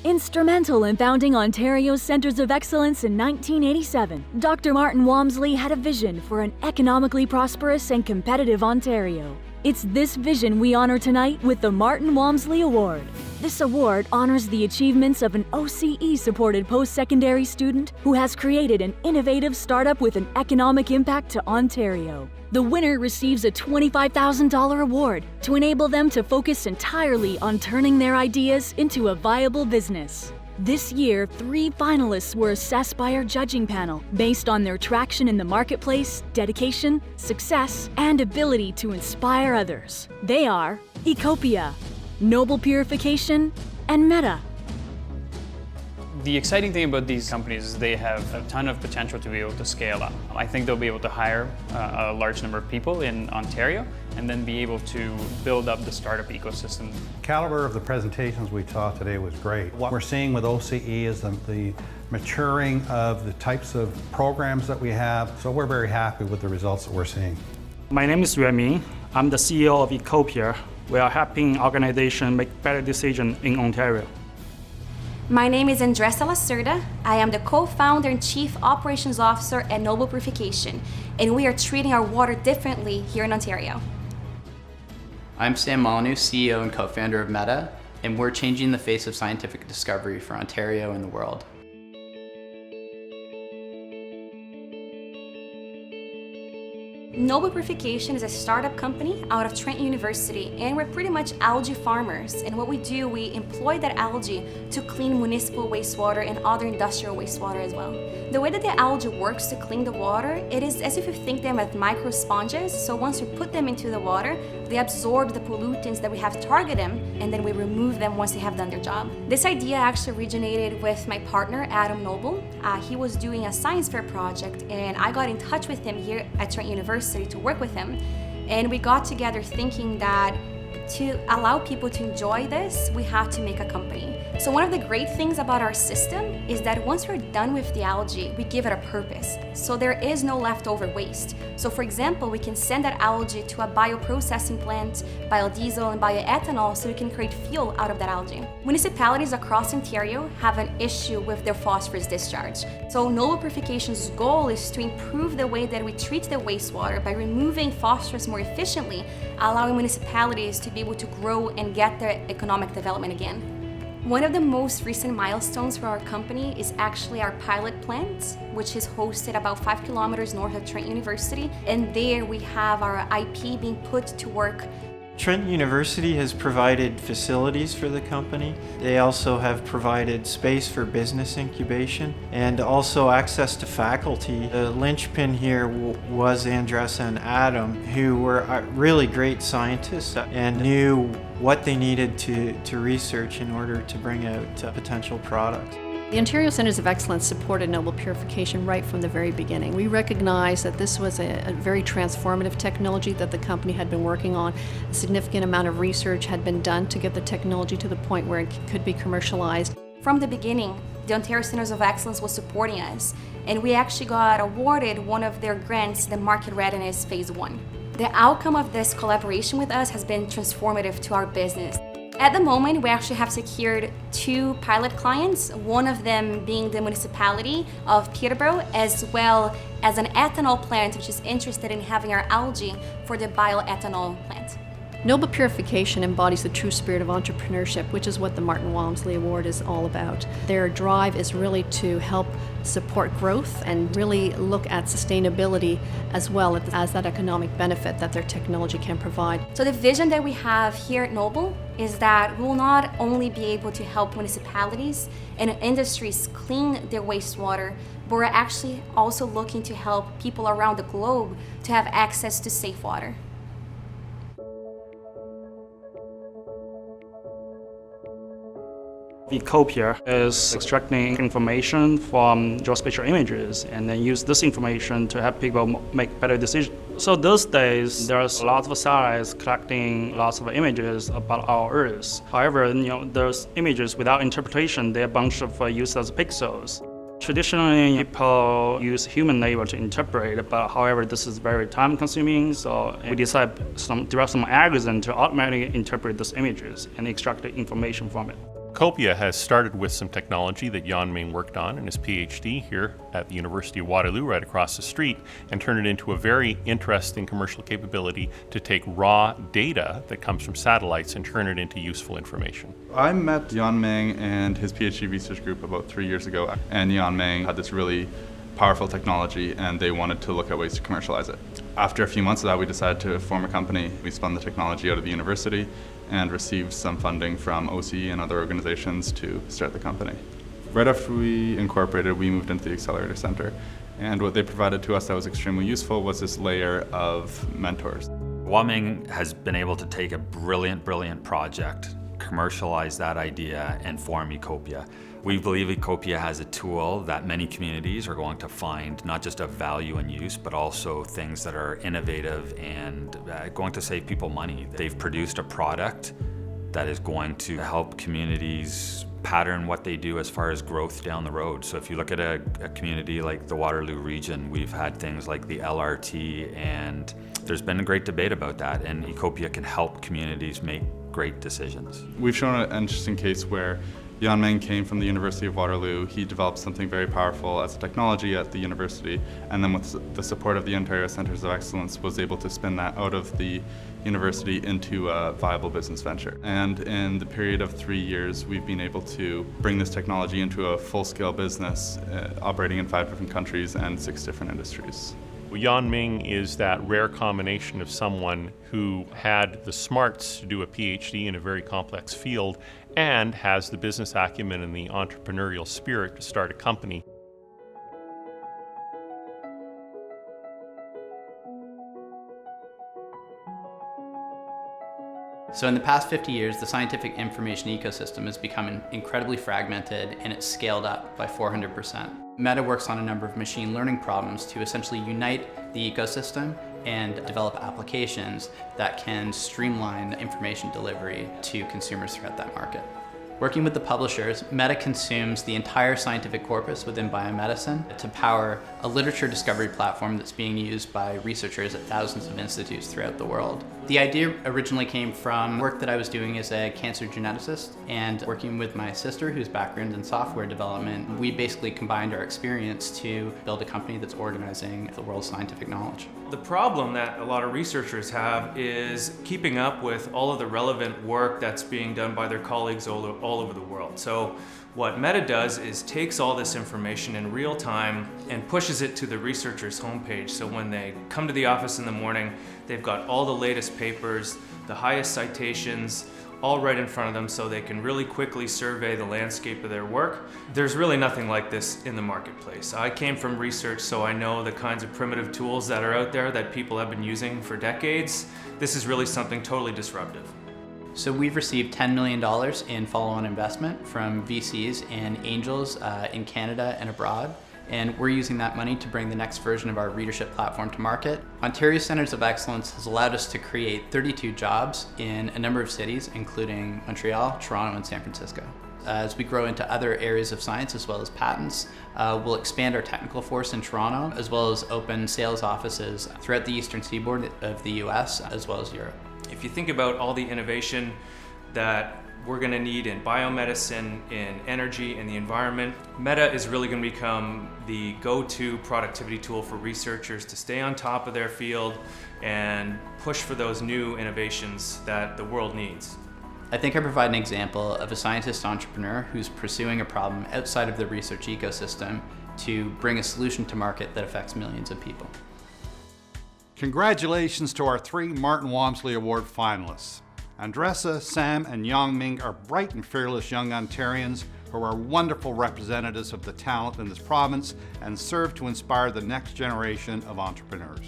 Instrumental in founding Ontario's Centres of Excellence in 1987, Dr. Martin Walmsley had a vision for an economically prosperous and competitive Ontario. It's this vision we honor tonight with the Martin Walmsley Award. This award honors the achievements of an OCE-supported post-secondary student who has created an innovative startup with an economic impact to Ontario. The winner receives a $25,000 award to enable them to focus entirely on turning their ideas into a viable business. This year, 3 finalists were assessed by our judging panel based on their traction in the marketplace, dedication, success, and ability to inspire others. They are Ecopia, Noble Purification, and Meta. The exciting thing about these companies is they have a ton of potential to be able to scale up. I think they'll be able to hire a large number of people in Ontario and then be able to build up the startup ecosystem. The caliber of the presentations we saw today was great. What we're seeing with OCE is the maturing of the types of programs that we have, so we're very happy with the results that we're seeing. My name is Remy. I'm the CEO of Ecopia. We are helping organizations make better decisions in Ontario. My name is Andressa Lacerda. I am the co-founder and chief operations officer at Noble Purification, and we are treating our water differently here in Ontario. I'm Sam Molyneux, CEO and co-founder of Meta, and we're changing the face of scientific discovery for Ontario and the world. Noble Purification is a startup company out of Trent University, and we're pretty much algae farmers. And what we do, we employ that algae to clean municipal wastewater and other industrial wastewater as well. The way that the algae works to clean the water, it is as if you think them as micro sponges. So once you put them into the water, they absorb the pollutants that we have targeted them, and then we remove them once they have done their job. This idea actually originated with my partner, Adam Noble. He was doing a science fair project, and I got in touch with him here at Trent University to work with him. And we got together thinking that to allow people to enjoy this, we have to make a company. So one of the great things about our system is that once we're done with the algae, we give it a purpose. So there is no leftover waste. So for example, we can send that algae to a bioprocessing plant, biodiesel and bioethanol, so we can create fuel out of that algae. Municipalities across Ontario have an issue with their phosphorus discharge. So Noble Purification's goal is to improve the way that we treat the wastewater by removing phosphorus more efficiently, allowing municipalities to be able to grow and get their economic development again. One of the most recent milestones for our company is actually our pilot plant, which is hosted about 5 kilometers north of Trent University. And there we have our IP being put to work. Trent University has provided facilities for the company. They also have provided space for business incubation and also access to faculty. The linchpin here was Andressa and Adam, who were really great scientists and knew what they needed to research in order to bring out potential products. The Ontario Centres of Excellence supported Noble Purification right from the very beginning. We recognized that this was a very transformative technology that the company had been working on. A significant amount of research had been done to get the technology to the point where it could be commercialized. From the beginning, the Ontario Centres of Excellence was supporting us, and we actually got awarded one of their grants, the Market Readiness Phase 1. The outcome of this collaboration with us has been transformative to our business. At the moment, we actually have secured 2 pilot clients, one of them being the municipality of Peterborough, as well as an ethanol plant which is interested in having our algae for the bioethanol plant. Noble Purification embodies the true spirit of entrepreneurship, which is what the Martin Walmsley Award is all about. Their drive is really to help support growth and really look at sustainability as well as that economic benefit that their technology can provide. So the vision that we have here at Noble is that we will not only be able to help municipalities and industries clean their wastewater, but we're actually also looking to help people around the globe to have access to safe water. Ecopia is extracting information from geospatial images and then use this information to help people make better decisions. So those days, there's lots of satellites collecting lots of images about our Earth. However, those images without interpretation, they're a bunch of used as pixels. Traditionally, people use human labor to interpret, but however, this is very time-consuming, so we decided to develop some algorithm to automatically interpret those images and extract the information from it. Ecopia has started with some technology that Jan Ming worked on in his PhD here at the University of Waterloo right across the street, and turned it into a very interesting commercial capability to take raw data that comes from satellites and turn it into useful information. I met Jan Ming and his PhD research group about 3 years ago, and Jan Ming had this really powerful technology and they wanted to look at ways to commercialize it. After a few months of that, we decided to form a company. We spun the technology out of the university and received some funding from OCE and other organizations to start the company. Right after we incorporated, we moved into the Accelerator Center, and what they provided to us that was extremely useful was this layer of mentors. Ming has been able to take a brilliant project, commercialize that idea, and form Ecopia. We believe Ecopia has a tool that many communities are going to find not just of value and use, but also things that are innovative and going to save people money. They've produced a product that is going to help communities pattern what they do as far as growth down the road. So if you look at a community like the Waterloo region, we've had things like the LRT, and there's been a great debate about that, and Ecopia can help communities make great decisions. We've shown an interesting case where Jan Ming came from the University of Waterloo. He developed something very powerful as a technology at the university, and then with the support of the Ontario Centres of Excellence was able to spin that out of the university into a viable business venture. And in the period of 3 years, we've been able to bring this technology into a full-scale business operating in 5 different countries and 6 different industries. Jan Ming is that rare combination of someone who had the smarts to do a PhD in a very complex field and has the business acumen and the entrepreneurial spirit to start a company. So in the past 50 years, the scientific information ecosystem has become incredibly fragmented, and it's scaled up by 400%. Meta works on a number of machine learning problems to essentially unite the ecosystem and develop applications that can streamline information delivery to consumers throughout that market. Working with the publishers, Meta consumes the entire scientific corpus within biomedicine to power a literature discovery platform that's being used by researchers at thousands of institutes throughout the world. The idea originally came from work that I was doing as a cancer geneticist, and working with my sister, whose background in software development. We basically combined our experience to build a company that's organizing the world's scientific knowledge. The problem that a lot of researchers have is keeping up with all of the relevant work that's being done by their colleagues all over the world. So what Meta does is takes all this information in real time and pushes it to the researcher's homepage. So when they come to the office in the morning, they've got all the latest papers, the highest citations, all right in front of them, so they can really quickly survey the landscape of their work. There's really nothing like this in the marketplace. I came from research, so I know the kinds of primitive tools that are out there that people have been using for decades. This is really something totally disruptive. So we've received $10 million in follow-on investment from VCs and angels in Canada and abroad. And we're using that money to bring the next version of our readership platform to market. Ontario Centres of Excellence has allowed us to create 32 jobs in a number of cities, including Montreal, Toronto, and San Francisco. As we grow into other areas of science as well as patents, we'll expand our technical force in Toronto, as well as open sales offices throughout the eastern seaboard of the US, as well as Europe. If you think about all the innovation that we're going to need in biomedicine, in energy, in the environment, Meta is really going to become the go-to productivity tool for researchers to stay on top of their field and push for those new innovations that the world needs. I think I provide an example of a scientist entrepreneur who's pursuing a problem outside of the research ecosystem to bring a solution to market that affects millions of people. Congratulations to our 3 Martin Walmsley Award finalists. Andressa, Sam, and Yang Ming are bright and fearless young Ontarians who are wonderful representatives of the talent in this province and serve to inspire the next generation of entrepreneurs.